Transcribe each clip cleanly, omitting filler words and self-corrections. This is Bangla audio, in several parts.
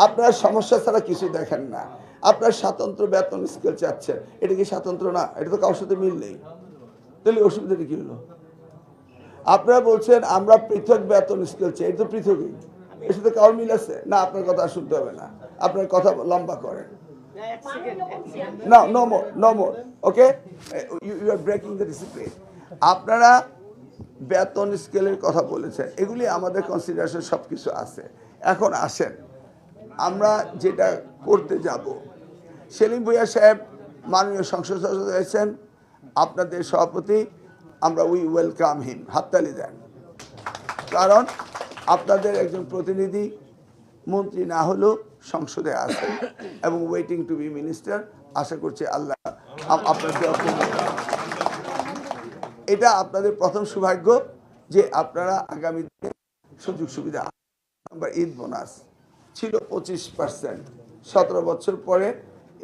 আপনার সমস্যা ছাড়া কিছু দেখেন না। আপনার স্বাতন্ত্র বেতন স্কেল চাচ্ছেন, এটা কি স্বাতন্ত্র না? এটা তো কারোর সাথে মিল নেই। তাহলে অসুবিধাটা কি হলো? আপনারা বলছেন আমরা পৃথক বেতন স্কেল চাই, এটা তো পৃথকই। এর সাথে কারোর মিল আছে না? আপনার কথা শুনতে হবে না, আপনার কথা লম্বা করেন। না, no more, no more, okay? You are breaking the discipline. আপনারা বেতন স্কেলের কথা বলেছেন, এগুলি আমাদের কনসিডারেশন সব কিছু আছে। এখন আসেন আমরা যেটা করতে যাব। সেলিম ভূঁইয়া সাহেব মাননীয় সংসদ সদস্য হয়েছেন, আপনাদের সভাপতি, আমরা উই ওয়েলকাম হিম, হাততালি দেন। কারণ আপনাদের একজন প্রতিনিধি মন্ত্রী না হলেও সংসদে আছে এবং ওয়েটিং টু বি মিনিস্টার। আশা করছি আল্লাহ আপনাদের, এটা আপনাদের প্রথম সৌভাগ্য যে আপনারা আগামী দিনে সুযোগ সুবিধা। নাম্বার ঈদ বোনাস ছিল 25%, 17 বছর পরে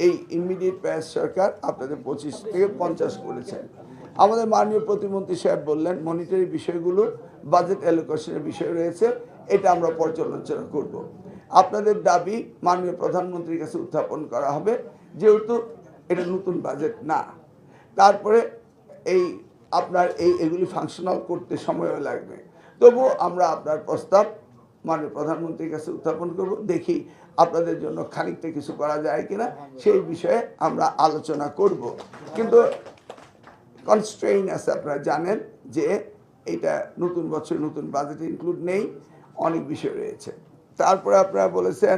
এই ইমিডিয়েট প্যাস সরকার আপনাদের 25 থেকে 50 করেছেন। আমাদের মাননীয় প্রতিমন্ত্রী সাহেব বললেন মনিটারি বিষয়গুলো, বাজেট অ্যালোকেশনের বিষয় রয়েছে, এটা আমরা পর্যালোচনা করব। আপনাদের দাবি মাননীয় প্রধানমন্ত্রীর কাছে উত্থাপন করা হবে, যেহেতু এটা নতুন বাজেট না। তারপরে এই আপনার এগুলি ফাংশনাল করতে সময়ও লাগবে। তবুও আমরা আপনার প্রস্তাব মাননীয় প্রধানমন্ত্রীর কাছে উত্থাপন করব, দেখি আপনাদের জন্য খানিকটা কিছু করা যায় কিনা, সেই বিষয়ে আমরা আলোচনা করব। কিন্তু কনস্ট্রেইন আছে, আপনারা জানেন যে এটা নতুন বছর নতুন বাজেটে ইনক্লুড নেই, অনেক বিষয় রয়েছে। তারপরে আপনারা বলেছেন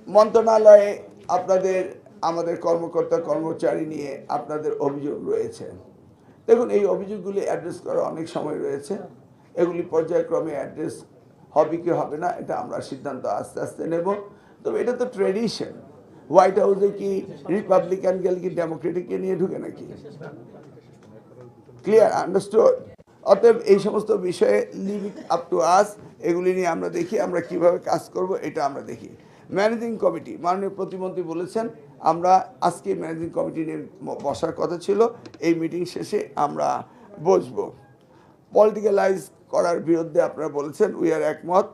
মন্ত্রণালয়ে আপনাদের আমাদের কর্মকর্তা কর্মচারী নিয়ে আপনাদের অভিযোগ রয়েছে। দেখুন, এই অভিযোগগুলি অ্যাড্রেস করা অনেক সময় রয়েছে, এগুলি পর্যায়ক্রমে অ্যাড্রেস হবে কি হবে না এটা আমরা সিদ্ধান্ত আস্তে আস্তে নেব। তবে এটা তো ট্রেডিশন, হোয়াইট হাউসে কি রিপাবলিকান গেল কি ডেমোক্রেটিককে নিয়ে ঢুকে নাকি? Clear, understood? অতএব এই সমস্ত বিষয়ে leave it up to us, এগুলি নিয়ে আমরা দেখি আমরা কিভাবে কাজ করব, এটা আমরা দেখি। ম্যানেজিং কমিটি, মাননীয় প্রতিমন্ত্রী বলেছেন আমরা আজকে ম্যানেজিং কমিটি নিয়ে বসার কথা ছিল, এই মিটিং শেষে আমরা বসবো। পলিটিক্যালাইজ করার বিরুদ্ধে আপনারা বলেছেন, উই আর একমত।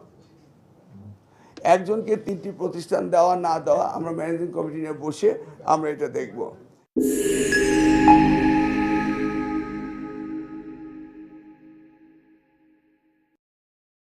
একজনকে 3টি প্রতিষ্ঠান দেওয়া না দেওয়া আমরা ম্যানেজিং কমিটি নিয়ে বসে আমরা এটা দেখব।